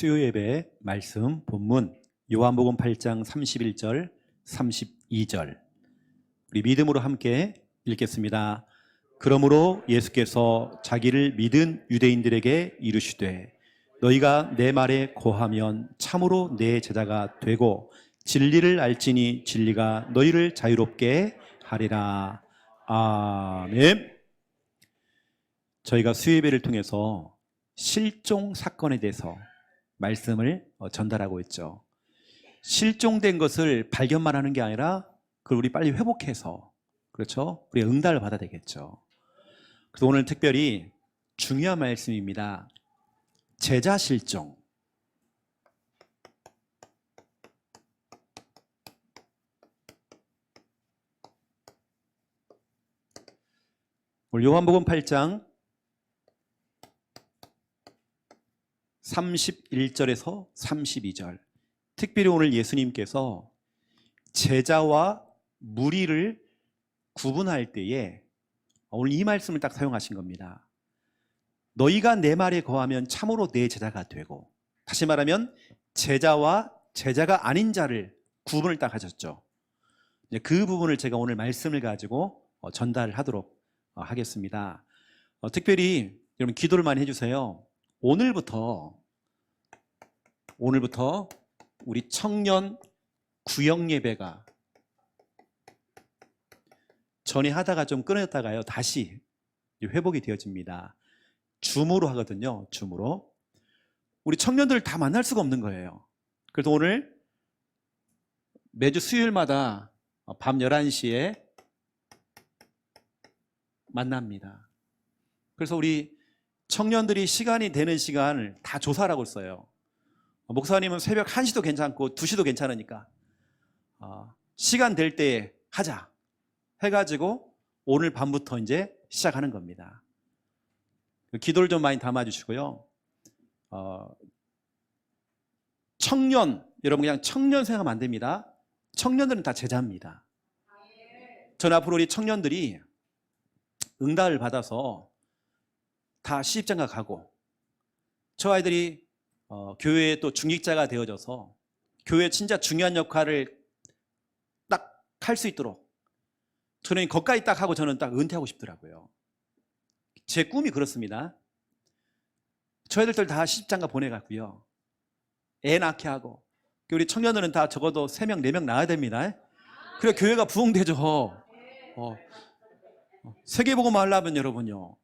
수요 예배 말씀 본문 요한복음 8장 31절 32절 우리 믿음으로 함께 읽겠습니다. 그러므로 예수께서 자기를 믿은 유대인들에게 이르시되 너희가 내 말에 거하면 참으로 내 제자가 되고 진리를 알지니 진리가 너희를 자유롭게 하리라. 아멘. 저희가 수요 예배를 통해서 실종 사건에 대해서 말씀을 전달하고 있죠. 실종된 것을 발견만 하는 게 아니라 그걸 우리 빨리 회복해서, 그렇죠? 우리 응답을 받아야 되겠죠. 그래서 오늘 특별히 중요한 말씀입니다. 제자 실종. 오늘 요한복음 8장 31절에서 32절, 특별히 오늘 예수님께서 제자와 무리를 구분할 때에 오늘 이 말씀을 딱 사용하신 겁니다. 너희가 내 말에 거하면 참으로 내 제자가 되고, 다시 말하면 제자와 제자가 아닌 자를 구분을 딱 하셨죠. 그 부분을 제가 오늘 말씀을 가지고 전달을 하도록 하겠습니다. 특별히 여러분 기도를 많이 해주세요. 오늘부터 우리 청년 구역 예배가 전에 하다가 좀 끊어졌다가요 다시 회복이 되어집니다. 줌으로 하거든요. 줌으로 우리 청년들을 다 만날 수가 없는 거예요. 그래서 오늘 매주 수요일마다 밤 11시에 만납니다. 그래서 우리 청년들이 시간이 되는 시간을 다 조사를 하고 있어요. 목사님은 새벽 1시도 괜찮고 2시도 괜찮으니까 시간 될 때 하자 해가지고 오늘 밤부터 이제 시작하는 겁니다. 기도를 좀 많이 담아주시고요. 청년, 여러분 그냥 청년 생각하면 안 됩니다. 청년들은 다 제자입니다. 전 앞으로 우리 청년들이 응답을 받아서 다 시집장가 가고, 저 아이들이 교회에 또 중직자가 되어져서 교회에 진짜 중요한 역할을 딱 할 수 있도록 저는 거기까지 딱 하고 저는 딱 은퇴하고 싶더라고요. 제 꿈이 그렇습니다. 저 애들들 다 시집장가 보내갖고요, 애 낳게 하고, 우리 청년들은 다 적어도 3명 4명 낳아야 됩니다. 그래 교회가 부흥되죠. 세계복음 하려면 여러분요,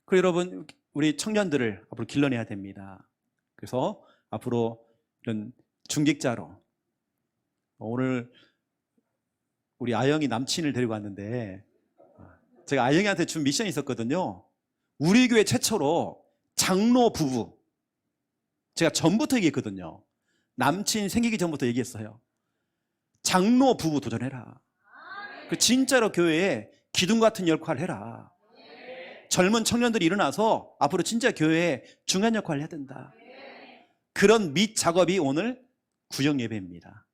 그리고 여러분 우리 청년들을 앞으로 길러내야 됩니다. 그래서 앞으로 이런 중직자로, 오늘 우리 아영이 남친을 데리고 왔는데 제가 아영이한테 준 미션이 있었거든요. 우리 교회 최초로 장로 부부, 제가 전부터 얘기했거든요. 남친 생기기 전부터 얘기했어요. 장로 부부 도전해라. 진짜로 교회에 기둥 같은 역할을 해라. 젊은 청년들이 일어나서 앞으로 진짜 교회에 중요한 역할을 해야 된다. 그런 밑 작업이 오늘 구역 예배입니다.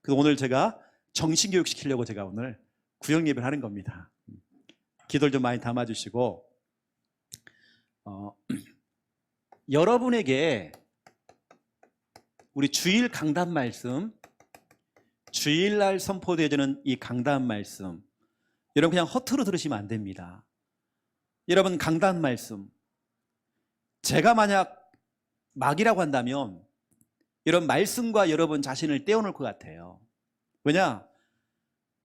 그래서 오늘 제가 정신교육 시키려고 제가 오늘 구역 예배를 하는 겁니다. 기도를 좀 많이 담아주시고, 여러분에게 우리 주일 강단 말씀, 주일날 선포되어지는 이 강단 말씀, 여러분 그냥 허투루 들으시면 안 됩니다. 여러분 강단 말씀, 제가 만약 막이라고 한다면 여러분 말씀과 여러분 자신을 떼어놓을 것 같아요. 왜냐?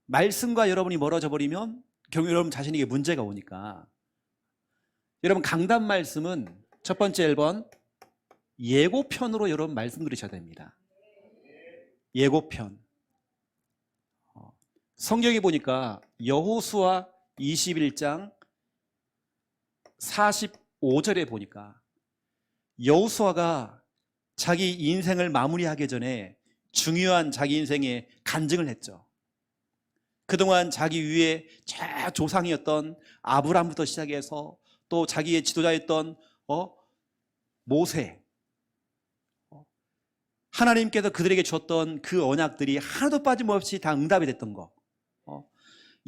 말씀과 여러분이 멀어져 버리면 결국 여러분 자신에게 문제가 오니까. 여러분 강단 말씀은 첫 번째 1번 예고편으로 여러분 말씀 들으셔야 됩니다. 예고편. 성경에 보니까 여호수아 21장 45절에 보니까 여호수아가 자기 인생을 마무리하기 전에 중요한 자기 인생의 간증을 했죠. 그동안 자기 위에 조상이었던 아브람부터 시작해서 또 자기의 지도자였던 모세, 하나님께서 그들에게 주었던 그 언약들이 하나도 빠짐없이 다 응답이 됐던 거.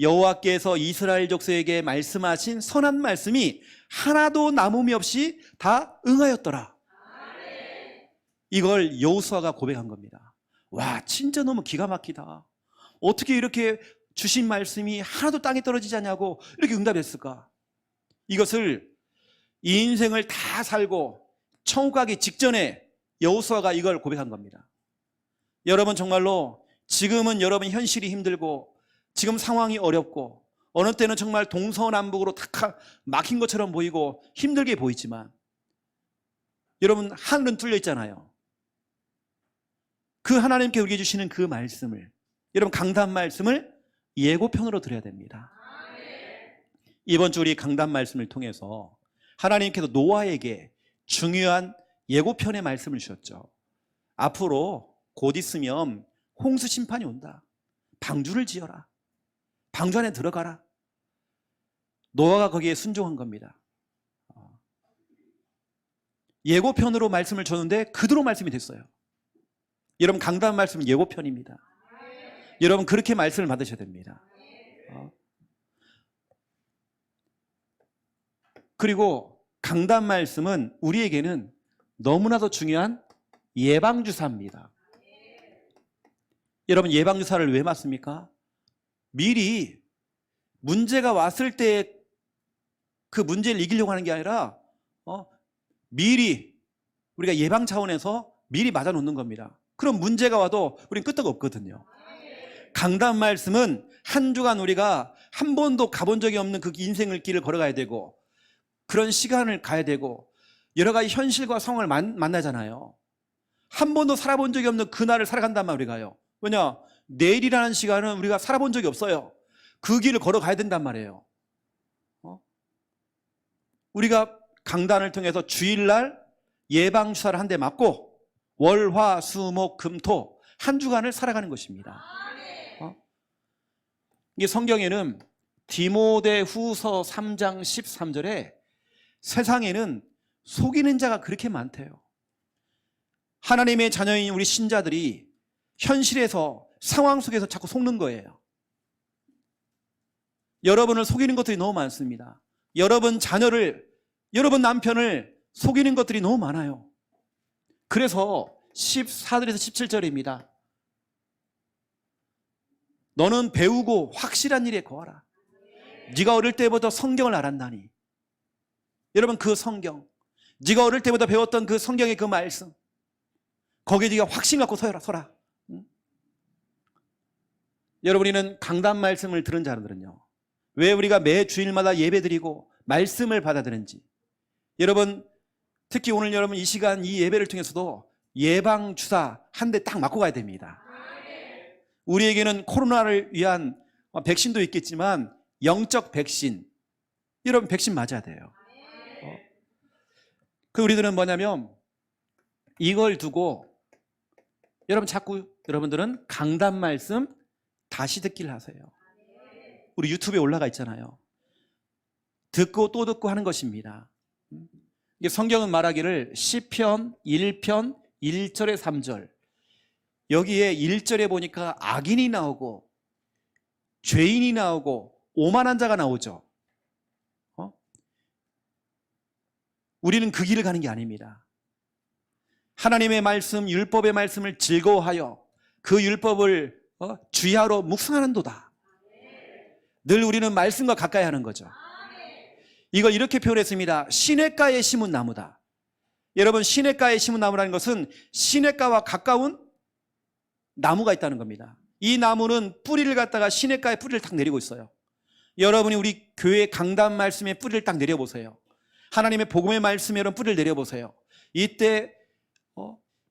여호와께서 이스라엘 족속에게 말씀하신 선한 말씀이 하나도 남음이 없이 다 응하였더라. 이걸 여호수아가 고백한 겁니다. 와, 진짜 너무 기가 막히다. 어떻게 이렇게 주신 말씀이 하나도 땅에 떨어지지 않냐고 이렇게 응답했을까? 이것을 이 인생을 다 살고 천국 가기 직전에 여호수아가 이걸 고백한 겁니다. 여러분, 정말로 지금은 여러분 현실이 힘들고 지금 상황이 어렵고 어느 때는 정말 동서남북으로 다 막힌 것처럼 보이고 힘들게 보이지만 여러분, 하늘은 뚫려 있잖아요. 그 하나님께 우리에게 주시는 그 말씀을, 여러분, 강단 말씀을 예고편으로 드려야 됩니다. 이번 주 우리 강단 말씀을 통해서 하나님께서 노아에게 중요한 예고편의 말씀을 주셨죠. 앞으로 곧 있으면 홍수 심판이 온다. 방주를 지어라. 방주 안에 들어가라. 노아가 거기에 순종한 겁니다. 예고편으로 말씀을 줬는데 그대로 말씀이 됐어요. 여러분, 강단 말씀은 예고편입니다. 여러분, 그렇게 말씀을 받으셔야 됩니다. 그리고 강단 말씀은 우리에게는 너무나도 중요한 예방주사입니다. 여러분, 예방주사를 왜 맞습니까? 미리 문제가 왔을 때 그 문제를 이기려고 하는 게 아니라 미리 우리가 예방 차원에서 미리 맞아 놓는 겁니다. 그럼 문제가 와도 우리는 끄떡 없거든요. 강단 말씀은 한 주간 우리가 한 번도 가본 적이 없는 그 인생을 길을 걸어가야 되고 그런 시간을 가야 되고 여러 가지 현실과 상황을 만나잖아요. 한 번도 살아본 적이 없는 그날을 살아간단 말이에요, 우리가요. 왜냐? 내일이라는 시간은 우리가 살아본 적이 없어요. 그 길을 걸어가야 된단 말이에요. 우리가 강단을 통해서 주일날 예방주사를 한 대 맞고 월, 화, 수, 목, 금, 토 한 주간을 살아가는 것입니다. 이게 성경에는 디모데후서 3장 13절에 세상에는 속이는 자가 그렇게 많대요. 하나님의 자녀인 우리 신자들이 현실에서 상황 속에서 자꾸 속는 거예요. 여러분을 속이는 것들이 너무 많습니다. 여러분 자녀를, 여러분 남편을 속이는 것들이 너무 많아요. 그래서 14절에서 17절입니다. 너는 배우고 확실한 일에 거하라. 네가 어릴 때부터 성경을 알았나니. 여러분, 그 성경, 네가 어릴 때부터 배웠던 그 성경의 그 말씀, 거기에 네가 확신 갖고 서라. 여러분이는 강단 말씀을 들은 자들은요, 왜 우리가 매 주일마다 예배드리고 말씀을 받아들는지, 여러분, 특히 오늘 여러분 이 시간 이 예배를 통해서도 예방주사 한 대 딱 맞고 가야 됩니다. 우리에게는 코로나를 위한 백신도 있겠지만 영적 백신, 여러분 백신 맞아야 돼요. 그 우리들은 뭐냐면 이걸 두고 여러분 자꾸 여러분들은 강단 말씀 다시 듣기를 하세요. 우리 유튜브에 올라가 있잖아요. 듣고 또 듣고 하는 것입니다. 이게 성경은 말하기를 시편 1편 1절에 3절, 여기에 1절에 보니까 악인이 나오고 죄인이 나오고 오만한 자가 나오죠. 우리는 그 길을 가는 게 아닙니다. 하나님의 말씀, 율법의 말씀을 즐거워하여 그 율법을 주야로 묵상하는도다. 늘 우리는 말씀과 가까이 하는 거죠. 이걸 이렇게 표현했습니다. 시냇가에 심은 나무다. 여러분, 시냇가에 심은 나무라는 것은 시냇가와 가까운 나무가 있다는 겁니다. 이 나무는 뿌리를 갖다가 시냇가에 뿌리를 딱 내리고 있어요. 여러분이 우리 교회 강단 말씀에 뿌리를 딱 내려보세요. 하나님의 복음의 말씀에 여러분 뿌리를 내려보세요. 이때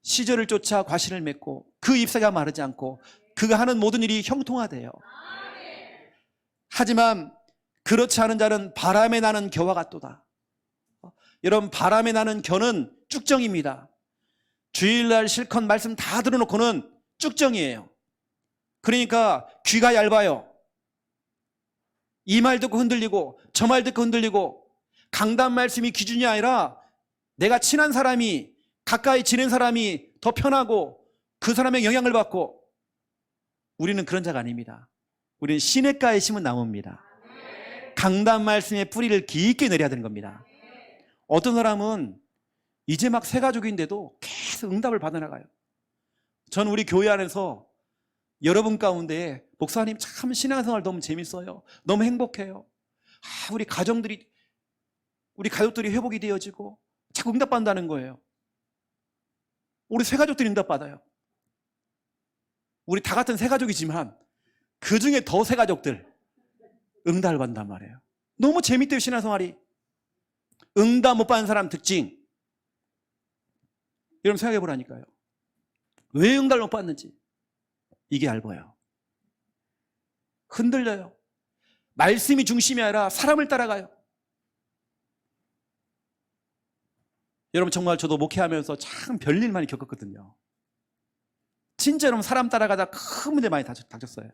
시절을 쫓아 과실을 맺고 그 잎사귀가 마르지 않고 그가 하는 모든 일이 형통하대요. 하지만 그렇지 않은 자는 바람에 나는 겨와 같도다. 여러분, 바람에 나는 겨는 쭉정입니다. 주일날 실컷 말씀 다 들어놓고는 쭉정이에요. 그러니까 귀가 얇아요. 이 말 듣고 흔들리고 저 말 듣고 흔들리고, 강단 말씀이 기준이 아니라 내가 친한 사람이, 가까이 지낸 사람이 더 편하고 그 사람의 영향을 받고, 우리는 그런 자가 아닙니다. 우리는 시냇가에 심은 나무입니다. 강단 말씀의 뿌리를 깊게 내려야 되는 겁니다. 어떤 사람은 이제 막 새 가족인데도 계속 응답을 받아나가요. 저는 우리 교회 안에서 여러분 가운데 목사님 참 신앙생활 너무 재밌어요. 너무 행복해요. 우리 가족들이 회복이 되어지고 자꾸 응답받는다는 거예요. 우리 새 가족들이 응답받아요. 우리 다 같은 새 가족이지만 그 중에 더 새 가족들 응답을 받는단 말이에요. 너무 재밌대요, 신앙생활이. 응답 못 받는 사람 특징. 여러분 생각해 보라니까요. 왜 응답을 못 받는지. 이게 얇아요. 흔들려요. 말씀이 중심이 아니라 사람을 따라가요. 여러분 정말 저도 목회하면서 참 별일 많이 겪었거든요. 진짜 여러분 사람 따라가다 큰 문제 많이 닥쳤어요.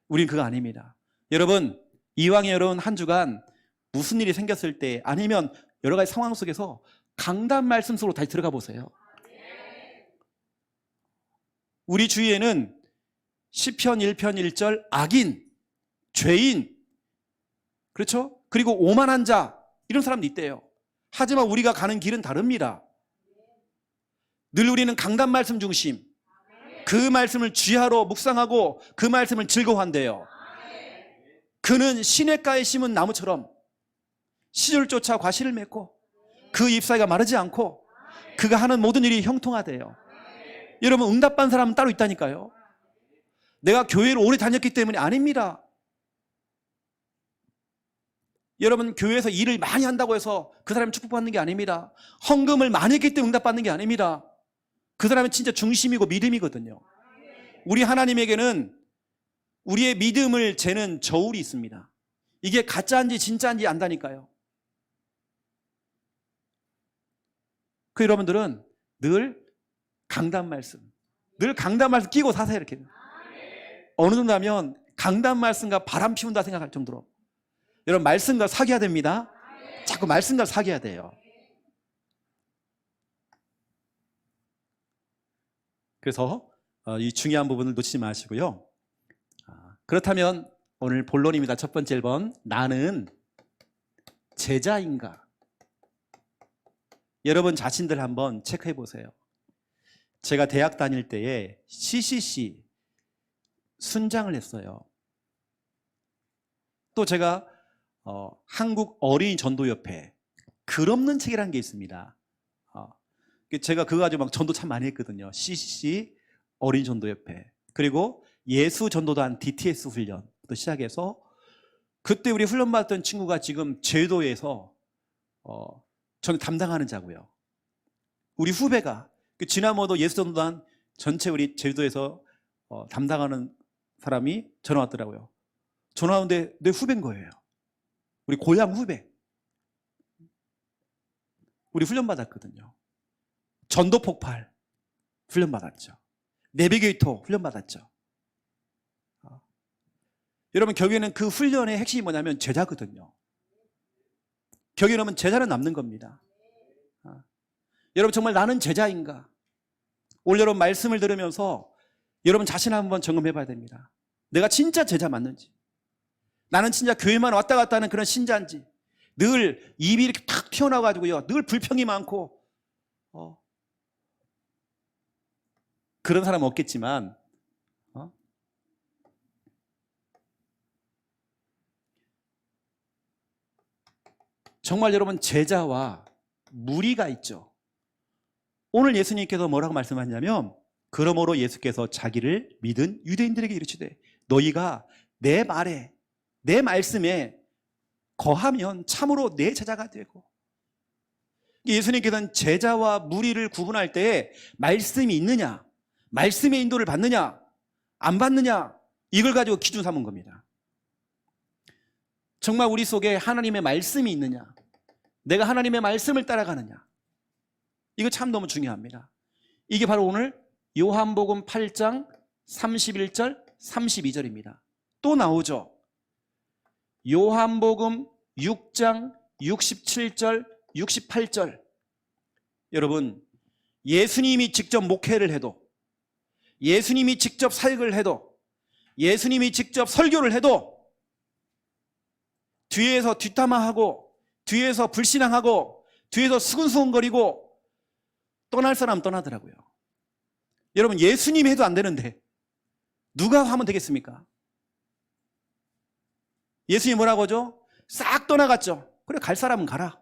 우린 그거 아닙니다. 여러분 이왕에 여러분 한 주간 무슨 일이 생겼을 때 아니면 여러 가지 상황 속에서 강단 말씀 속으로 다시 들어가 보세요. 우리 주위에는 시편 1편 1절 악인, 죄인, 그렇죠? 그리고 오만한 자 이런 사람도 있대요. 하지만 우리가 가는 길은 다릅니다. 늘 우리는 강단 말씀 중심, 그 말씀을 쥐하러 묵상하고 그 말씀을 즐거워한대요. 그는 시냇가에 심은 나무처럼 시절조차 과실을 맺고 그 잎사귀가 마르지 않고 그가 하는 모든 일이 형통하대요. 여러분 응답받은 사람은 따로 있다니까요. 내가 교회를 오래 다녔기 때문에 아닙니다. 여러분 교회에서 일을 많이 한다고 해서 그 사람이 축복받는 게 아닙니다. 헌금을 많이 했기 때문에 응답받는 게 아닙니다. 그 사람은 진짜 중심이고 믿음이거든요. 우리 하나님에게는 우리의 믿음을 재는 저울이 있습니다. 이게 가짜인지 진짜인지 안다니까요. 그 여러분들은 늘 강단 말씀 끼고 사세요. 이렇게 어느 정도 하면 강단 말씀과 바람 피운다 생각할 정도로 여러분 말씀과 사귀어야 됩니다. 자꾸 말씀과 사귀어야 돼요. 그래서 이 중요한 부분을 놓치지 마시고요. 그렇다면 오늘 본론입니다. 첫 번째 1번, 나는 제자인가? 여러분 자신들 한번 체크해 보세요. 제가 대학 다닐 때에 CCC 순장을 했어요. 또 제가 한국 어린이 전도협회 글 없는 책이라는 게 있습니다. 제가 그거 가지고 막 전도 참 많이 했거든요. CCC 어린이 전도협회, 그리고 예수 전도단 DTS 훈련도 시작해서 그때 우리 훈련 받았던 친구가 지금 제도에서 저는 담당하는 자고요. 우리 후배가 지난번도 예수 전도단 전체 우리 제도에서 담당하는 사람이 전화 왔더라고요. 전화 왔는데 내 후배인 거예요. 우리 고향 후배. 우리 훈련 받았거든요. 전도 폭발 훈련 받았죠. 내비게이터 훈련 받았죠. 여러분 결국에는 그 훈련의 핵심이 뭐냐면 제자거든요. 결국에는 제자는 남는 겁니다. 여러분 정말 나는 제자인가? 올 여러분 말씀을 들으면서 여러분 자신 한번 점검해 봐야 됩니다. 내가 진짜 제자 맞는지, 나는 진짜 교회만 왔다 갔다 하는 그런 신자인지, 늘 입이 이렇게 탁 튀어나와가지고요 늘 불평이 많고 그런 사람은 없겠지만 정말 여러분 제자와 무리가 있죠. 오늘 예수님께서 뭐라고 말씀하셨냐면, 그러므로 예수께서 자기를 믿은 유대인들에게 이르시되 너희가 내 말에 내 말씀에 거하면 참으로 내 제자가 되고. 예수님께서는 제자와 무리를 구분할 때 말씀이 있느냐, 말씀의 인도를 받느냐 안 받느냐, 이걸 가지고 기준 삼은 겁니다. 정말 우리 속에 하나님의 말씀이 있느냐, 내가 하나님의 말씀을 따라가느냐, 이거 참 너무 중요합니다. 이게 바로 오늘 요한복음 8장 31절 32절입니다. 또 나오죠. 요한복음 6장 67절 68절. 여러분 예수님이 직접 목회를 해도, 예수님이 직접 사역을 해도, 예수님이 직접 설교를 해도 뒤에서 뒷담화하고 뒤에서 불신앙하고 뒤에서 수근수근거리고 떠날 사람 떠나더라고요. 여러분, 예수님이 해도 안 되는데 누가 하면 되겠습니까? 예수님이 뭐라고 하죠? 싹 떠나갔죠. 그래, 갈 사람은 가라.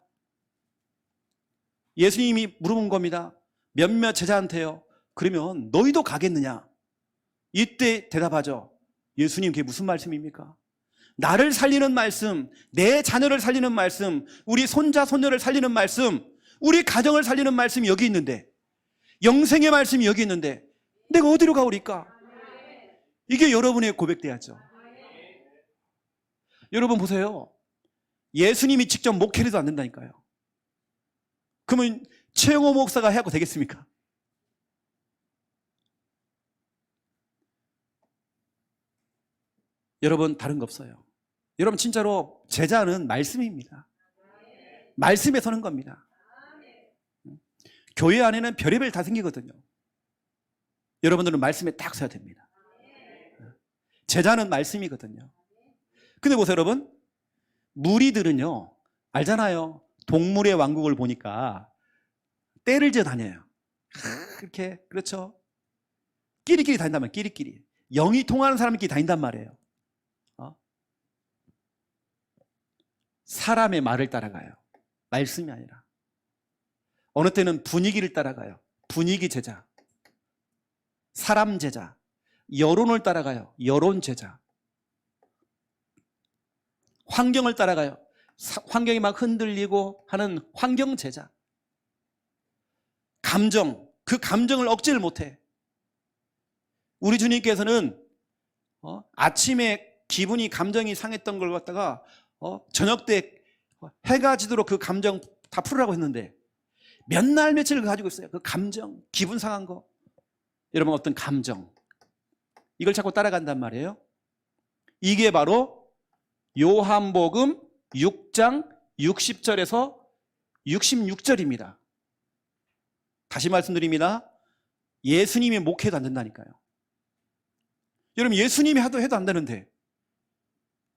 예수님이 물어본 겁니다. 몇몇 제자한테요. 그러면 너희도 가겠느냐? 이때 대답하죠. 예수님, 그게 무슨 말씀입니까? 나를 살리는 말씀, 내 자녀를 살리는 말씀, 우리 손자 손녀를 살리는 말씀, 우리 가정을 살리는 말씀이 여기 있는데, 영생의 말씀이 여기 있는데 내가 어디로 가오리까? 이게 여러분의 고백돼야죠. 여러분 보세요. 예수님이 직접 목회를 해도 안 된다니까요. 그러면 최영호 목사가 해야 되겠습니까? 여러분, 다른 거 없어요. 여러분, 진짜로 제자는 말씀입니다. 말씀에 서는 겁니다. 교회 안에는 별의별 다 생기거든요. 여러분들은 말씀에 딱 서야 됩니다. 제자는 말씀이거든요. 근데 보세요, 여러분. 무리들은요, 알잖아요. 동물의 왕국을 보니까 떼를 지어 다녀요. 그렇게, 그렇죠. 끼리끼리 다닌단 말이에요. 끼리끼리. 영이 통하는 사람끼리 다닌단 말이에요. 사람의 말을 따라가요. 말씀이 아니라. 어느 때는 분위기를 따라가요. 분위기 제자. 사람 제자. 여론을 따라가요. 여론 제자. 환경을 따라가요. 환경이 막 흔들리고 하는 환경 제자. 감정, 그 감정을 억제를 못해. 우리 주님께서는 아침에 기분이 감정이 상했던 걸 갖다가 저녁 때 해가 지도록 그 감정 다 풀으라고 했는데 몇 날 며칠을 가지고 있어요. 그 감정, 기분 상한 거. 여러분, 어떤 감정, 이걸 자꾸 따라간단 말이에요. 이게 바로 요한복음 6장 60절에서 66절입니다. 다시 말씀드립니다. 예수님이 목회도 안 된다니까요. 여러분, 예수님이 해도 안 되는데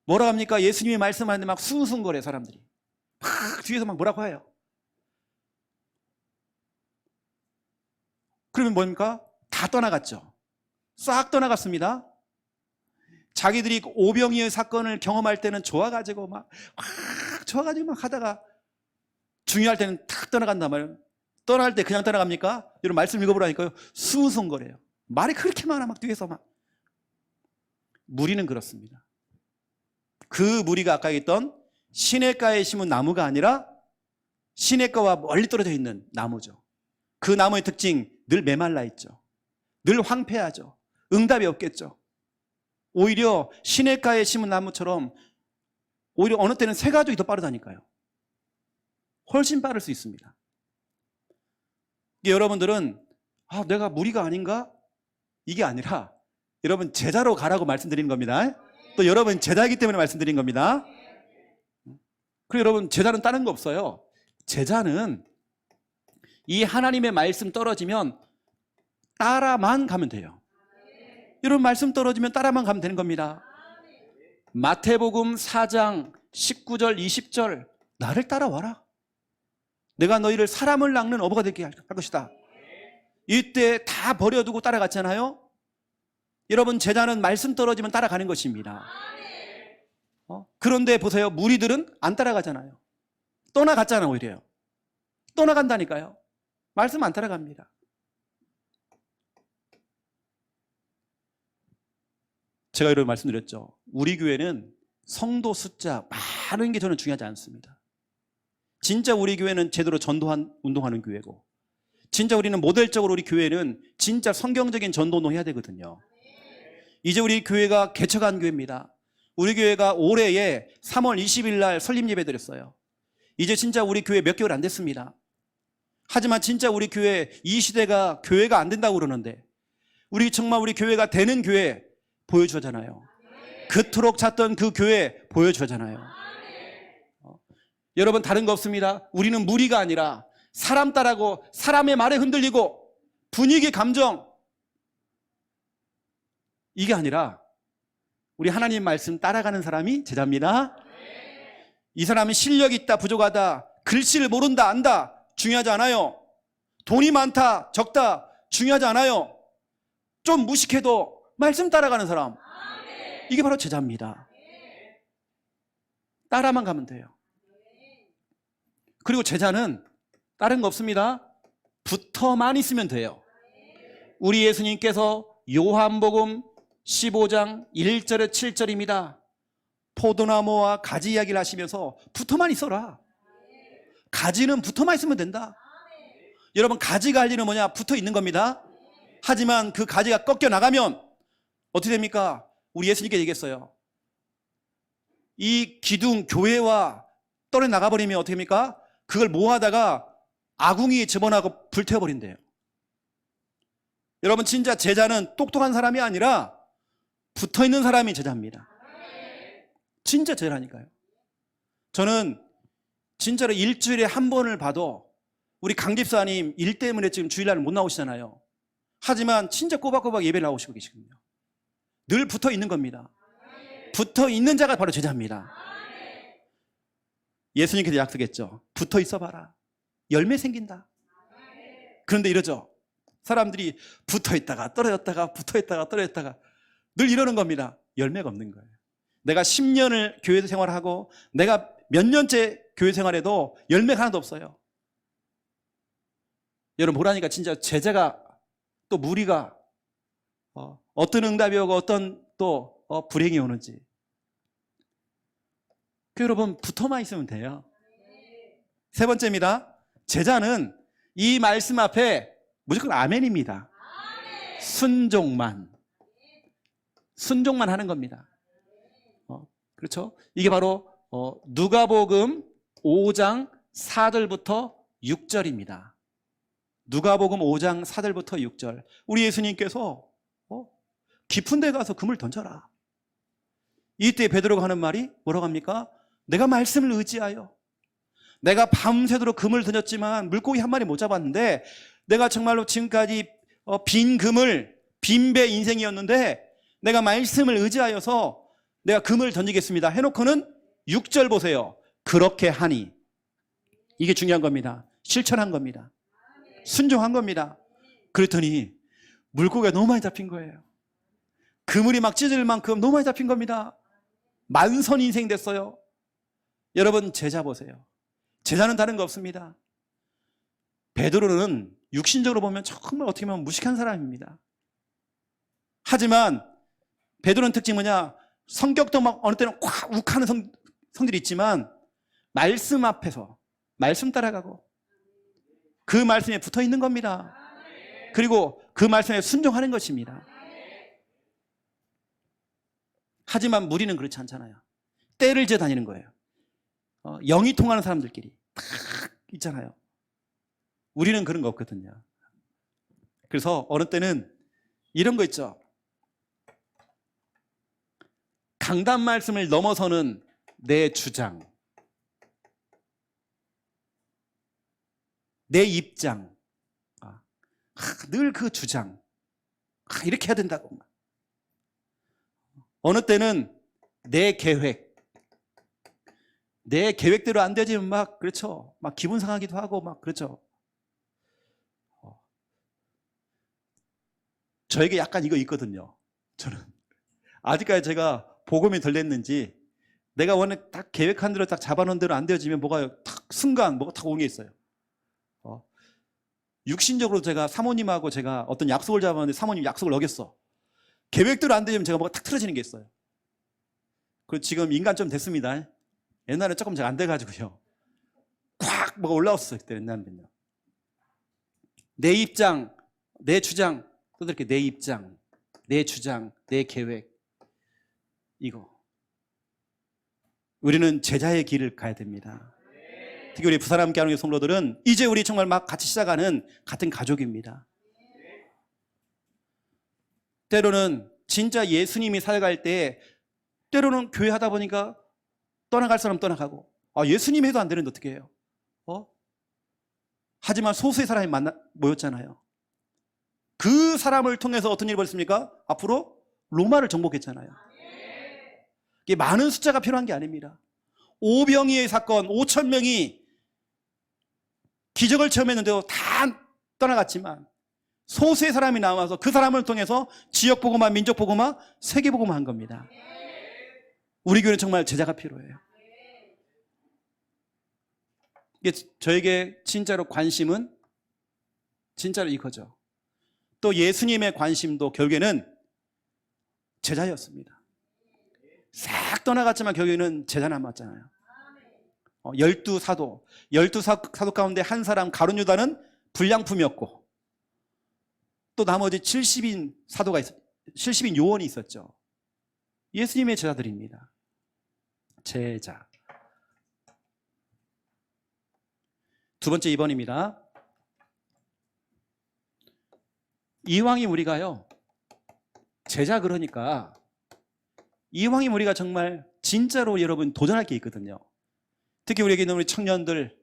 뭐라 합니까? 예수님이 말씀하는데 막 숭숭거려 사람들이. 막 뒤에서 막 뭐라고 해요. 그러면 뭡니까? 다 떠나갔죠. 싹 떠나갔습니다. 자기들이 오병이의 사건을 경험할 때는 좋아가지고 막 하다가 중요할 때는 탁 떠나간단 말이에요. 떠날 때 그냥 떠나갑니까? 여러분, 말씀 읽어보라니까요. 숭숭거려요. 말이 그렇게 많아. 막 뒤에서 막. 무리는 그렇습니다. 그 무리가 아까 얘기했던 시냇가에 심은 나무가 아니라 시냇가와 멀리 떨어져 있는 나무죠. 그 나무의 특징, 늘 메말라 있죠. 늘 황폐하죠. 응답이 없겠죠. 오히려 시냇가에 심은 나무처럼 오히려 어느 때는 새 가족이 더 빠르다니까요. 훨씬 빠를 수 있습니다. 여러분들은 내가 무리가 아닌가? 이게 아니라 여러분, 제자로 가라고 말씀드리는 겁니다. 또 여러분 제자이기 때문에 말씀드린 겁니다. 그리고 여러분, 제자는 다른 거 없어요. 제자는 이 하나님의 말씀 떨어지면 따라만 가면 돼요. 여러분, 말씀 떨어지면 따라만 가면 되는 겁니다. 마태복음 4장 19절 20절, 나를 따라와라. 내가 너희를 사람을 낚는 어부가 되게 할 것이다. 이때 다 버려두고 따라갔잖아요. 여러분, 제자는 말씀 떨어지면 따라가는 것입니다. 그런데 보세요. 무리들은 안 따라가잖아요. 떠나갔잖아요. 오히려 떠나간다니까요. 말씀 안 따라갑니다. 제가 이런 말씀드렸죠. 우리 교회는 성도 숫자 많은 게 저는 중요하지 않습니다. 진짜 우리 교회는 제대로 전도한 운동하는 교회고, 진짜 우리는 모델적으로 우리 교회는 진짜 성경적인 전도 운동 해야 되거든요. 이제 우리 교회가 개척한 교회입니다. 우리 교회가 올해에 3월 20일 날 설립 예배 드렸어요. 이제 진짜 우리 교회 몇 개월 안 됐습니다. 하지만 진짜 우리 교회, 이 시대가 교회가 안 된다고 그러는데 정말 우리 교회가 되는 교회 보여주잖아요. 그토록 찾던 그 교회 보여주잖아요. 여러분, 다른 거 없습니다. 우리는 무리가 아니라 사람 따라고 사람의 말에 흔들리고 분위기, 감정, 이게 아니라 우리 하나님 말씀 따라가는 사람이 제자입니다. 이 사람은 실력이 있다, 부족하다, 글씨를 모른다, 안다, 중요하지 않아요. 돈이 많다, 적다, 중요하지 않아요. 좀 무식해도 말씀 따라가는 사람, 이게 바로 제자입니다. 따라만 가면 돼요. 그리고 제자는 다른 거 없습니다. 붙어만 있으면 돼요. 우리 예수님께서 요한복음 15장 1절에 7절입니다. 포도나무와 가지 이야기를 하시면서 붙어만 있어라. 가지는 붙어만 있으면 된다. 여러분, 가지가 할 일은 뭐냐? 붙어 있는 겁니다. 하지만 그 가지가 꺾여 나가면 어떻게 됩니까? 우리 예수님께 얘기했어요. 이 기둥 교회와 떨어 나가버리면 어떻게 됩니까? 그걸 모아다가 아궁이에 집어넣고 불태워버린대요. 여러분, 진짜 제자는 똑똑한 사람이 아니라 붙어있는 사람이 제자입니다. 진짜 제자라니까요. 저는 진짜로 일주일에 한 번을 봐도 우리 강 집사님 일 때문에 지금 주일날 못 나오시잖아요. 하지만 진짜 꼬박꼬박 예배 나오시고 계시거든요. 늘 붙어 있는 겁니다. 붙어 있는 자가 바로 제자입니다. 예수님께서 약속했죠. 붙어 있어 봐라. 열매 생긴다. 그런데 이러죠. 사람들이 붙어 있다가 떨어졌다가 붙어 있다가 떨어졌다가 늘 이러는 겁니다. 열매가 없는 거예요. 내가 10년을 교회 생활하고 내가 몇 년째 교회 생활해도 열매가 하나도 없어요. 여러분, 보라니까 진짜 제자가 또 무리가 어떤 응답이 오고 어떤 또 불행이 오는지. 여러분, 붙어만 있으면 돼요. 세 번째입니다. 제자는 이 말씀 앞에 무조건 아멘입니다. 순종만 하는 겁니다. 그렇죠? 이게 바로 누가복음 5장 4절부터 6절입니다. 누가복음 5장 4절부터 6절. 우리 예수님께서 깊은 데 가서 금을 던져라. 이때 베드로가 하는 말이 뭐라고 합니까? 내가 말씀을 의지하여 내가 밤새도록 금을 던졌지만 물고기 한 마리 못 잡았는데 내가 정말로 지금까지 빈 금을, 빈배 인생이었는데 내가 말씀을 의지하여서 내가 금을 던지겠습니다 해놓고는 6절 보세요. 그렇게 하니. 이게 중요한 겁니다. 실천한 겁니다. 순종한 겁니다. 그랬더니 물고기가 너무 많이 잡힌 거예요. 그물이 막 찢어질 만큼 너무 많이 잡힌 겁니다. 만선 인생 됐어요. 여러분, 제자 보세요. 제자는 다른 거 없습니다. 베드로는 육신적으로 보면 정말 어떻게 보면 무식한 사람입니다. 하지만 베드로는 특징이 뭐냐? 성격도 막 어느 때는 콱 욱하는 성질이 있지만 말씀 앞에서 말씀 따라가고 그 말씀에 붙어 있는 겁니다. 그리고 그 말씀에 순종하는 것입니다. 하지만 무리는 그렇지 않잖아요. 때를 재 다니는 거예요. 영이 통하는 사람들끼리 딱 있잖아요. 우리는 그런 거 없거든요. 그래서 어느 때는 이런 거 있죠. 강단 말씀을 넘어서는 내 주장, 내 입장, 늘 그 주장, 이렇게 해야 된다고. 어느 때는 내 계획, 내 계획대로 안 되지만 막 그렇죠. 막 기분 상하기도 하고 막 그렇죠. 저에게 약간 이거 있거든요. 저는 아직까지 제가 복음이 덜 됐는지 내가 원래 딱 계획한 대로 딱 잡아놓은 대로 안 되어지면 뭐가 탁 순간 뭐가 탁 오는 게 있어요. 육신적으로 제가 사모님하고 제가 어떤 약속을 잡았는데 사모님 약속을 어겼어. 계획대로 안 되면 제가 뭐가 탁 틀어지는 게 있어요. 그 지금 인간 좀 됐습니다. 옛날에 조금 잘 안 돼가지고요. 콱 뭐가 올라왔어요. 그때 옛날에는요. 내 입장, 내 주장, 또 이렇게 내 입장, 내 주장, 내 계획. 이거. 우리는 제자의 길을 가야 됩니다. 특히 우리 부산 함께 하는 성도들은 이제 우리 정말 막 같이 시작하는 같은 가족입니다. 때로는 진짜 예수님이 살아갈 때 때로는 교회 하다 보니까 떠나갈 사람 떠나가고 예수님 해도 안 되는데 어떻게 해요? 하지만 소수의 사람이 모였잖아요. 그 사람을 통해서 어떤 일이 벌어졌습니까? 앞으로 로마를 정복했잖아요. 이게 많은 숫자가 필요한 게 아닙니다. 오병이의 사건, 5천 명이 기적을 체험했는데도 다 떠나갔지만 소수의 사람이 남아서 그 사람을 통해서 지역 복음화, 민족 복음화, 세계 복음화 한 겁니다. 우리 교회는 정말 제자가 필요해요. 이게 저에게 진짜로 관심은 진짜로 이거죠. 또 예수님의 관심도 결국에는 제자였습니다. 싹 떠나갔지만 결국에는 제자 남았잖아요. 12사도, 12사도 가운데 한 사람 가룟유다는 불량품이었고 또 나머지 70인 사도가 70인 요원이 있었죠. 예수님의 제자들입니다. 제자. 두 번째 2번입니다. 이왕이면 우리가요, 제자 그러니까 이왕이면 우리가 정말 진짜로 여러분 도전할 게 있거든요. 특히 우리에게 있는 우리 청년들,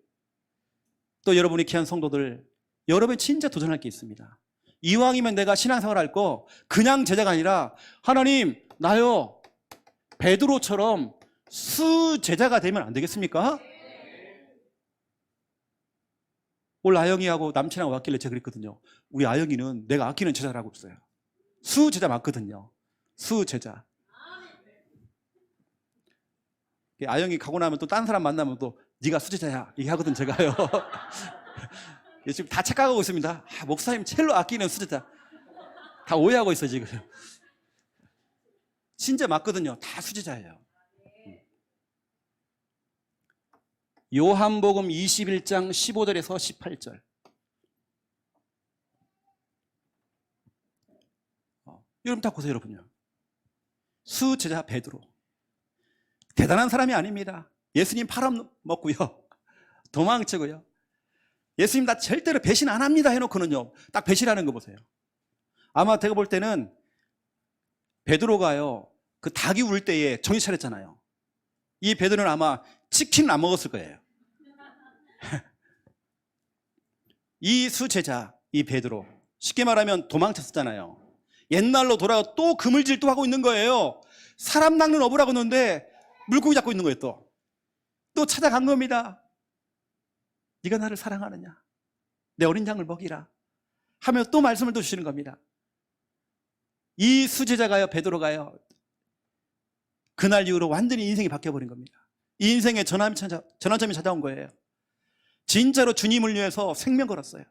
또 여러분의 귀한 성도들, 여러분 진짜 도전할 게 있습니다. 이왕이면 내가 신앙생활 할 거 그냥 제자가 아니라 하나님 나요 베드로처럼 수제자가 되면 안 되겠습니까? 오늘 아영이하고 남친하고 왔길래 제가 그랬거든요. 우리 아영이는 내가 아끼는 제자라고 했어요. 수제자 맞거든요. 수제자. 아영이 가고 나면 또 딴 사람 만나면 또 네가 수제자야 얘기하거든 제가요. 지금 다 착각하고 있습니다. 목사님 첼로 아끼는 수제자. 다 오해하고 있어요 지금. 진짜 맞거든요. 다 수제자예요. 요한복음 21장 15절에서 18절. 여러분 다 보세요 여러분요. 수제자 베드로. 대단한 사람이 아닙니다. 예수님 팔아먹고요. 도망치고요. 예수님 나 절대로 배신 안 합니다 해놓고는요. 딱 배신하는 거 보세요. 아마 제가 볼 때는 베드로가요. 그 닭이 울 때에 정신 차렸잖아요. 이 베드로는 아마 치킨을 안 먹었을 거예요. 이 수제자, 이 베드로 쉽게 말하면 도망쳤었잖아요. 옛날로 돌아가 또 그물질도 하고 있는 거예요. 사람 낚는 어부라고 했는데 물고기 잡고 있는 거예요. 또 찾아간 겁니다. 네가 나를 사랑하느냐? 내 어린 양을 먹이라 하며 또 말씀을 또 주시는 겁니다. 이 수제자가요, 베드로가요, 그날 이후로 완전히 인생이 바뀌어버린 겁니다. 이 인생의 전환점이 찾아온 거예요. 진짜로 주님을 위해서 생명 걸었어요.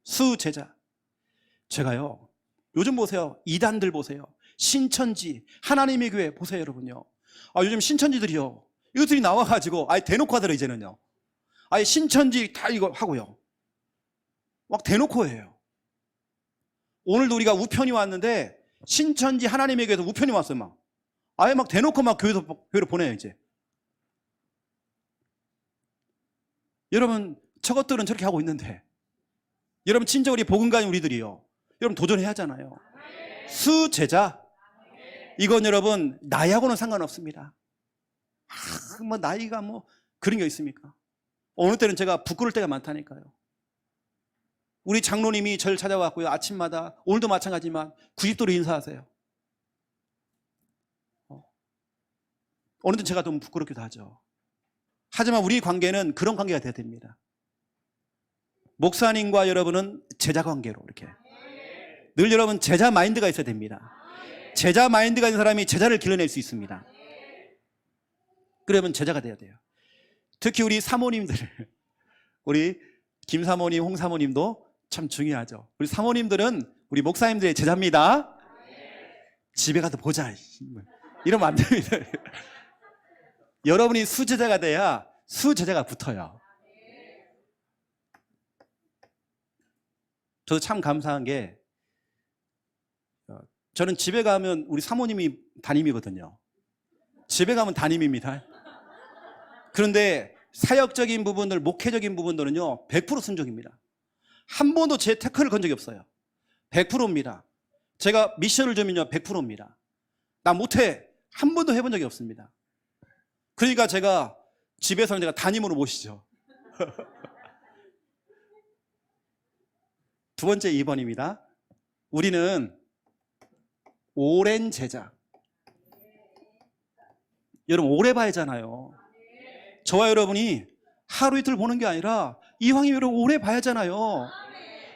수제자. 제가요, 요즘 보세요. 이단들 보세요. 신천지, 하나님의 교회 보세요, 여러분요. 요즘 신천지들이요. 이것들이 나와가지고, 아예 대놓고 하더라, 이제는요. 아예 신천지 다 이거 하고요. 막 대놓고 해요. 오늘도 우리가 우편이 왔는데, 신천지 하나님의 교회에서 우편이 왔어요, 막. 아예 막 대놓고 막 교회로 보내요, 이제. 여러분, 저것들은 저렇게 하고 있는데, 여러분, 진짜 우리 복음가인 우리들이요. 여러분, 도전해야 하잖아요. 수제자. 이건 여러분, 나이하고는 상관없습니다. 뭐, 나이가 뭐, 그런 게 있습니까? 어느 때는 제가 부끄러울 때가 많다니까요. 우리 장로님이 저를 찾아왔고요. 아침마다, 오늘도 마찬가지지만, 90도로 인사하세요. 어느 때는 제가 좀 부끄럽기도 하죠. 하지만 우리 관계는 그런 관계가 돼야 됩니다. 목사님과 여러분은 제자 관계로 이렇게. 늘 여러분 제자 마인드가 있어야 됩니다. 제자 마인드가 있는 사람이 제자를 길러낼 수 있습니다. 그러면 제자가 돼야 돼요. 특히 우리 사모님들, 우리 김 사모님, 홍 사모님도 참 중요하죠. 우리 사모님들은 우리 목사님들의 제자입니다. 집에 가서 보자 이러면 안 됩니다. 여러분이 수제자가 돼야 수제자가 붙어요. 저도 참 감사한 게, 저는 집에 가면 우리 사모님이 담임이거든요. 집에 가면 담임입니다. 그런데 사역적인 부분들, 목회적인 부분들은요 100% 순종입니다. 한 번도 제 태클을 건 적이 없어요. 100%입니다. 제가 미션을 주면요 100%입니다. 나 못해 한 번도 해본 적이 없습니다. 그러니까 제가 집에서는 제가 담임으로 모시죠. 두 번째 2번입니다. 우리는 오랜 제자. 여러분 오래 봐야잖아요. 저와 여러분이 하루 이틀 보는 게 아니라 이왕이면 여러분 오래 봐야잖아요.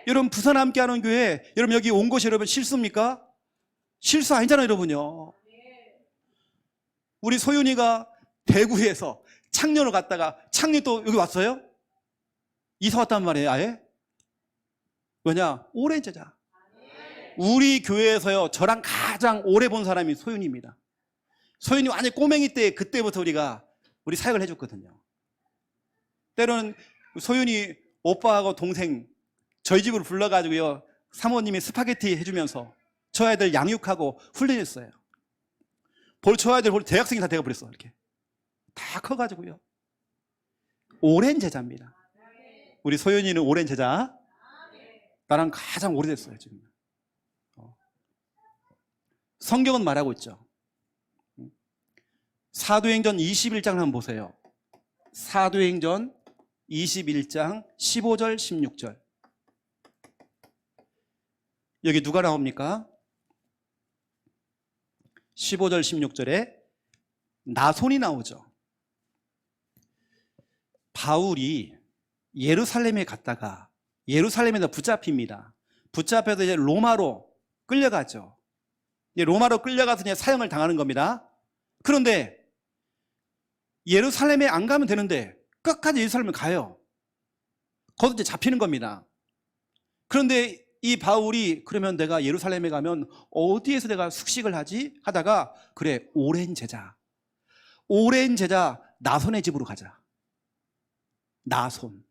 여러분 부산 함께하는 교회, 여러분 여기 온 것이 여러분 실수입니까? 실수 아니잖아요, 여러분요. 우리 소윤이가 대구에서 창녕을 갔다가 창녕이 또 여기 왔어요? 이사 왔단 말이에요, 아예? 왜냐? 오랜 제자. 우리 교회에서요, 저랑 가장 오래 본 사람이 소윤입니다. 소윤이 완전 꼬맹이 때, 그때부터 우리 사역을 해줬거든요. 때로는 소윤이 오빠하고 동생 저희 집으로 불러가지고요, 사모님이 스파게티 해주면서 저 아이들 양육하고 훈련했어요. 저 아이들 대학생이 다 돼가버렸어. 이렇게 다 커가지고요. 오랜 제자입니다. 우리 소윤이는 오랜 제자. 나랑 가장 오래됐어요, 지금. 성경은 말하고 있죠. 사도행전 21장 한번 보세요. 사도행전 21장 15절 16절. 여기 누가 나옵니까? 15절 16절에 나손이 나오죠. 바울이 예루살렘에 갔다가 예루살렘에서 붙잡힙니다. 붙잡혀서 이제 로마로 끌려가죠. 이제 로마로 끌려가서 이제 사형을 당하는 겁니다. 그런데 예루살렘에 안 가면 되는데 끝까지 예루살렘을 가요. 거기서 이제 잡히는 겁니다. 그런데 이 바울이 그러면 내가 예루살렘에 가면 어디에서 내가 숙식을 하지? 하다가 그래, 오랜 제자 나손의 집으로 가자. 나손.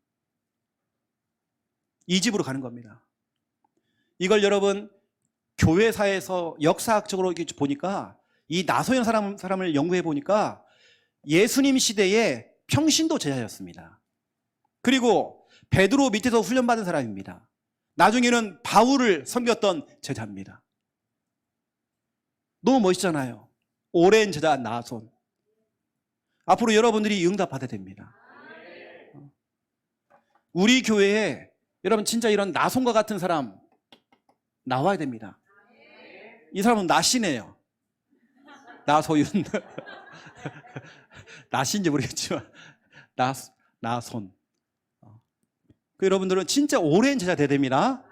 이 집으로 가는 겁니다. 이걸 여러분 교회사에서 역사학적으로 이렇게 보니까 이 나손이라는 사람을 연구해 보니까 예수님 시대에 평신도 제자였습니다. 그리고 베드로 밑에서 훈련받은 사람입니다. 나중에는 바울을 섬겼던 제자입니다. 너무 멋있잖아요. 오랜 제자 나손. 앞으로 여러분들이 응답받아야 됩니다. 우리 교회에 여러분 진짜 이런 나손과 같은 사람 나와야 됩니다. 이 사람은 나시네요. 나소윤. 나시인지 모르겠지만 나손. 그 여러분들은 진짜 오랜 제자 돼야 됩니다.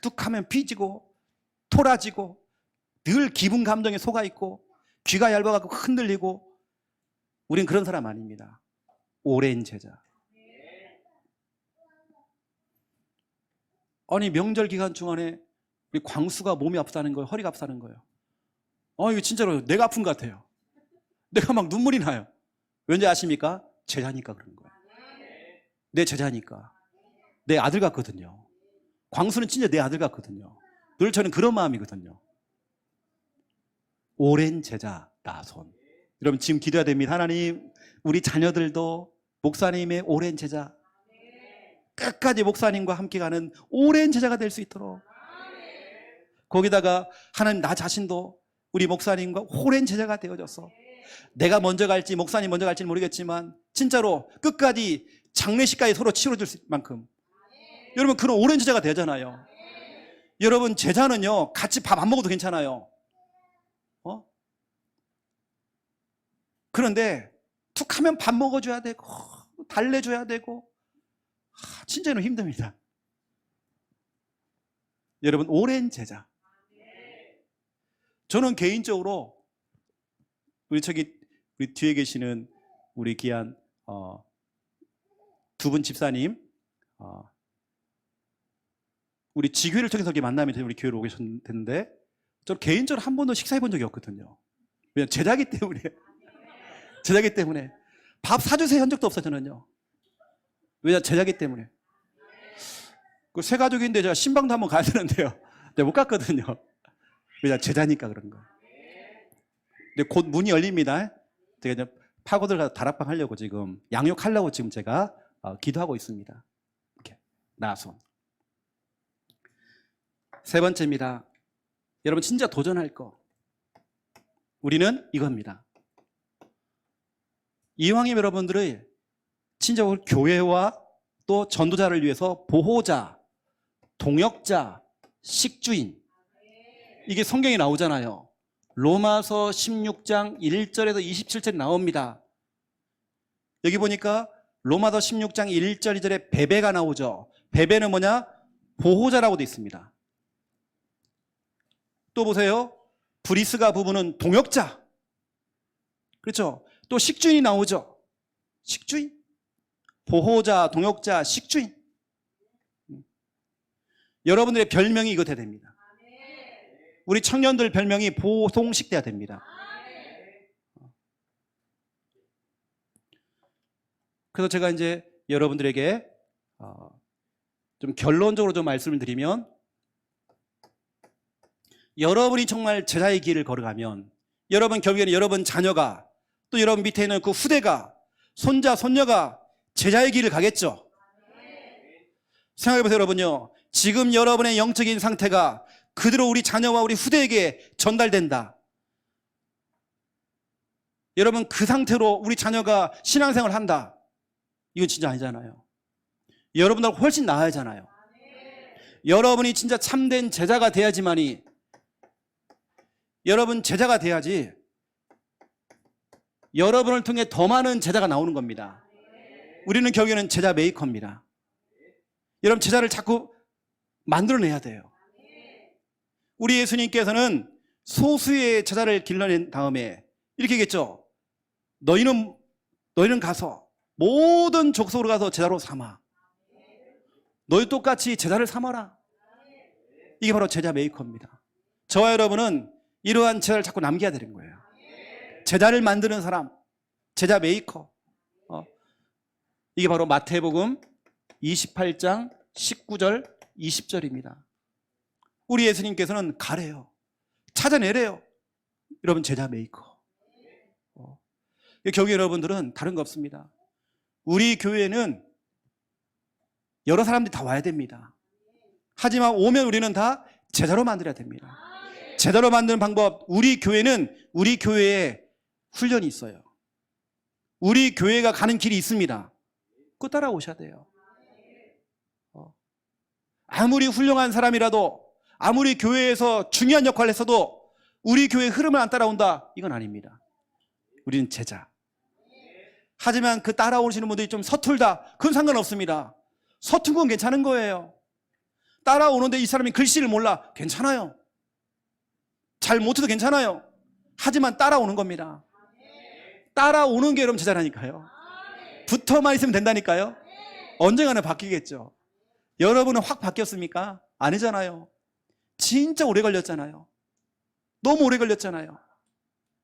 뚝 하면 피지고 토라지고 늘 기분 감정에 속아있고 귀가 얇아가지고 흔들리고, 우린 그런 사람 아닙니다. 오랜 제자. 아니 명절 기간 중간에 우리 광수가 몸이 아프다는 거예요. 허리가 아프다는 거예요. 이거 진짜로 내가 아픈 것 같아요. 내가 막 눈물이 나요. 왠지 아십니까? 제자니까 그런 거예요. 내 제자니까. 내 아들 같거든요. 광수는 진짜 내 아들 같거든요. 늘 저는 그런 마음이거든요. 오랜 제자 나손. 여러분 지금 기도해야 됩니다. 하나님, 우리 자녀들도 목사님의 오랜 제자, 끝까지 목사님과 함께 가는 오랜 제자가 될 수 있도록, 거기다가 하나님 나 자신도 우리 목사님과 오랜 제자가 되어져서 내가 먼저 갈지 목사님 먼저 갈지는 모르겠지만 진짜로 끝까지 장례식까지 서로 치러줄 만큼 여러분 그런 오랜 제자가 되잖아요. 여러분 제자는요 같이 밥 안 먹어도 괜찮아요. 그런데 툭 하면 밥 먹어줘야 되고 달래줘야 되고 진짜로 힘듭니다. 여러분 오랜 제자. 저는 개인적으로 우리 뒤에 계시는 우리 귀한 두 분 집사님, 우리 지교회를 통해서 이렇게 만남이 되면 우리 교회로 오셨는데 저는 개인적으로 한 번도 식사해 본 적이 없거든요. 왜냐면 제자기 때문에 밥 사주세요 한 적도 없어요. 저는요. 왜냐 제자기 때문에. 그 세 가족인데 제가 신방도 한번 가야 되는데요. 내가 못 갔거든요. 왜냐 제자니까 그런 거예요. 근데 곧 문이 열립니다. 제가 이제 파고들 가서 다락방 하려고 지금 양육하려고 지금 제가 기도하고 있습니다. 이렇게 나손. 세 번째입니다. 여러분 진짜 도전할 거. 우리는 이겁니다. 이왕이면 여러분들의 진짜 교회와 또 전도자를 위해서 보호자, 동역자, 식주인, 이게 성경에 나오잖아요. 로마서 16장 1절에서 27절에 나옵니다. 여기 보니까 로마서 16장 1절 2절에 베베가 나오죠. 베베는 뭐냐? 보호자라고 되어 있습니다. 또 보세요. 브리스가 부부는 동역자. 그렇죠? 또 식주인이 나오죠. 식주인. 보호자, 동역자, 식주인. 여러분들의 별명이 이거 돼야 됩니다. 우리 청년들 별명이 보송식 돼야 됩니다. 그래서 제가 이제 여러분들에게 좀 결론적으로 좀 말씀을 드리면, 여러분이 정말 제자의 길을 걸어가면 여러분 결국에는 여러분 자녀가, 또 여러분 밑에 있는 그 후대가, 손자, 손녀가 제자의 길을 가겠죠. 생각해 보세요. 여러분요, 지금 여러분의 영적인 상태가 그대로 우리 자녀와 우리 후대에게 전달된다. 여러분 그 상태로 우리 자녀가 신앙생활을 한다. 이건 진짜 아니잖아요. 여러분보다 훨씬 나아야잖아요. 여러분이 진짜 참된 제자가 돼야지만이, 여러분 제자가 돼야지 여러분을 통해 더 많은 제자가 나오는 겁니다. 우리는 결국에는 제자 메이커입니다. 여러분 제자를 자꾸 만들어내야 돼요. 우리 예수님께서는 소수의 제자를 길러낸 다음에 이렇게 얘기했죠. 너희는 가서 모든 족속으로 가서 제자로 삼아. 너희 똑같이 제자를 삼아라. 이게 바로 제자 메이커입니다. 저와 여러분은 이러한 제자를 자꾸 남겨야 되는 거예요. 제자를 만드는 사람, 제자 메이커. 이게 바로 마태복음 28장 19절 20절입니다. 우리 예수님께서는 가래요. 찾아내래요. 여러분 제자 메이커. 결국 여러분들은 다른 거 없습니다. 우리 교회는 여러 사람들이 다 와야 됩니다. 하지만 오면 우리는 다 제자로 만들어야 됩니다. 제자로 만드는 방법, 우리 교회는 우리 교회에 훈련이 있어요. 우리 교회가 가는 길이 있습니다. 그거 따라오셔야 돼요. 아무리 훌륭한 사람이라도, 아무리 교회에서 중요한 역할을 했어도 우리 교회의 흐름을 안 따라온다, 이건 아닙니다. 우리는 제자. 하지만 그 따라오시는 분들이 좀 서툴다, 그건 상관없습니다. 서툰 건 괜찮은 거예요. 따라오는데 이 사람이 글씨를 몰라, 괜찮아요. 잘 못해도 괜찮아요. 하지만 따라오는 겁니다. 따라오는 게 여러분 제자라니까요. 붙어만 있으면 된다니까요. 언젠가는 바뀌겠죠. 여러분은 확 바뀌었습니까? 아니잖아요. 진짜 오래 걸렸잖아요. 너무 오래 걸렸잖아요.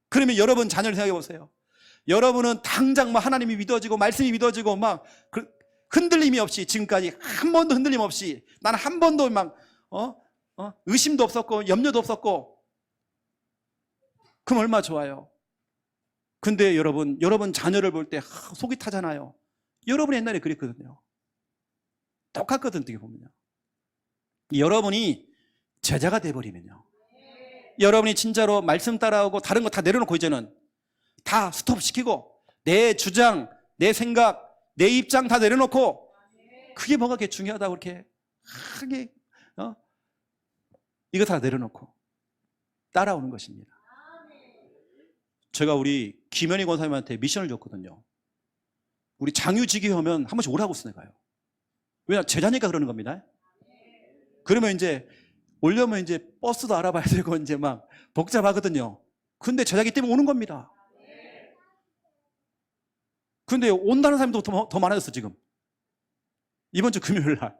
그러면 여러분 자녀를 생각해 보세요. 여러분은 당장 막 하나님이 믿어지고 말씀이 믿어지고 막 흔들림이 없이, 지금까지 한 번도 흔들림 없이, 나는 한 번도 막 의심도 없었고 염려도 없었고, 그럼 얼마나 좋아요. 근데 여러분 자녀를 볼 때 속이 타잖아요. 여러분이 옛날에 그랬거든요. 똑같거든. 어떻게 보면요. 여러분이 제자가 돼버리면요, 여러분이 진짜로 말씀 따라오고 다른 거 다 내려놓고 이제는 다 스톱시키고 내 주장, 내 생각, 내 입장 다 내려놓고, 그게 뭐가 그렇게 중요하다고 그렇게 하게 이거 다 내려놓고 따라오는 것입니다. 제가 우리 김현희 권사님한테 미션을 줬거든요. 우리 장유직위 하면 한 번씩 오라고 쓰네가요. 왜냐, 제자니까 그러는 겁니다. 그러면 이제 오려면 이제 버스도 알아봐야 되고 이제 막 복잡하거든요. 근데 제자기 때문에 오는 겁니다. 근데 온다는 사람도 더 많아졌어 지금. 이번 주 금요일 날.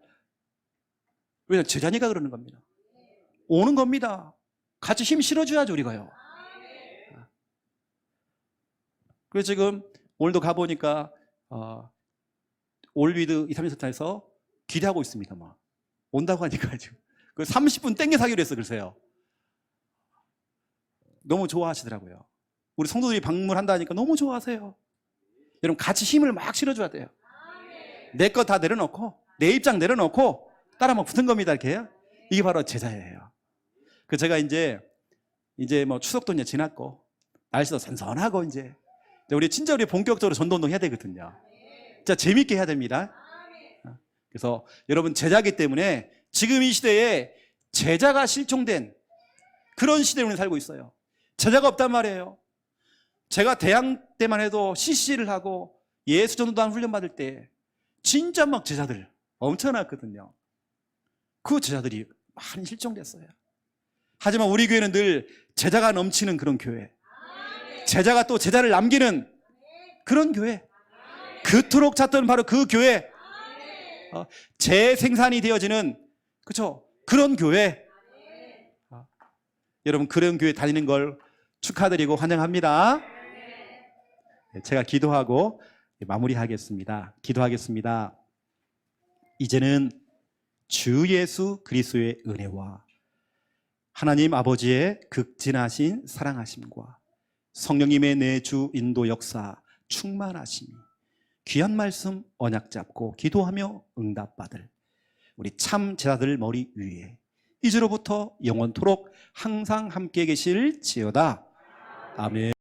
왜냐, 제자니까 그러는 겁니다. 오는 겁니다. 같이 힘 실어줘야죠 우리가요. 그래서 지금 오늘도 가보니까 올위드 237에서 기대하고 있습니다. 막 온다고 하니까 지금 30분 땡겨서 하기로 했어. 글쎄요. 너무 좋아하시더라고요. 우리 성도들이 방문한다니까 너무 좋아하세요. 여러분 같이 힘을 막 실어줘야 돼요. 내 거 다 내려놓고 내 입장 내려놓고 따라 막 붙은 겁니다. 이렇게. 이게 바로 제자예요. 그 제가 이제 뭐 추석도 이제 지났고 날씨도 선선하고 이제 우리 진짜 우리 본격적으로 전도운동 해야 되거든요. 진짜 재밌게 해야 됩니다. 그래서 여러분 제자기 때문에 지금 이 시대에 제자가 실종된 그런 시대에 우리는 살고 있어요. 제자가 없단 말이에요. 제가 대학 때만 해도 CC를 하고 예수전도단 훈련 받을 때 진짜 막 제자들 엄청났거든요. 그 제자들이 많이 실종됐어요. 하지만 우리 교회는 늘 제자가 넘치는 그런 교회, 제자가 또 제자를 남기는 그런 교회, 그토록 찾던 바로 그 교회, 재생산이 되어지는, 그렇죠? 그런 교회. 여러분, 그런 교회 다니는 걸 축하드리고 환영합니다. 제가 기도하고 마무리하겠습니다. 기도하겠습니다. 이제는 주 예수 그리스도의 은혜와 하나님 아버지의 극진하신 사랑하심과 성령님의 내주 인도 역사 충만하심이 귀한 말씀 언약 잡고 기도하며 응답받을 우리 참 제자들 머리 위에 이제로부터 영원토록 항상 함께 계실지어다. 아멘.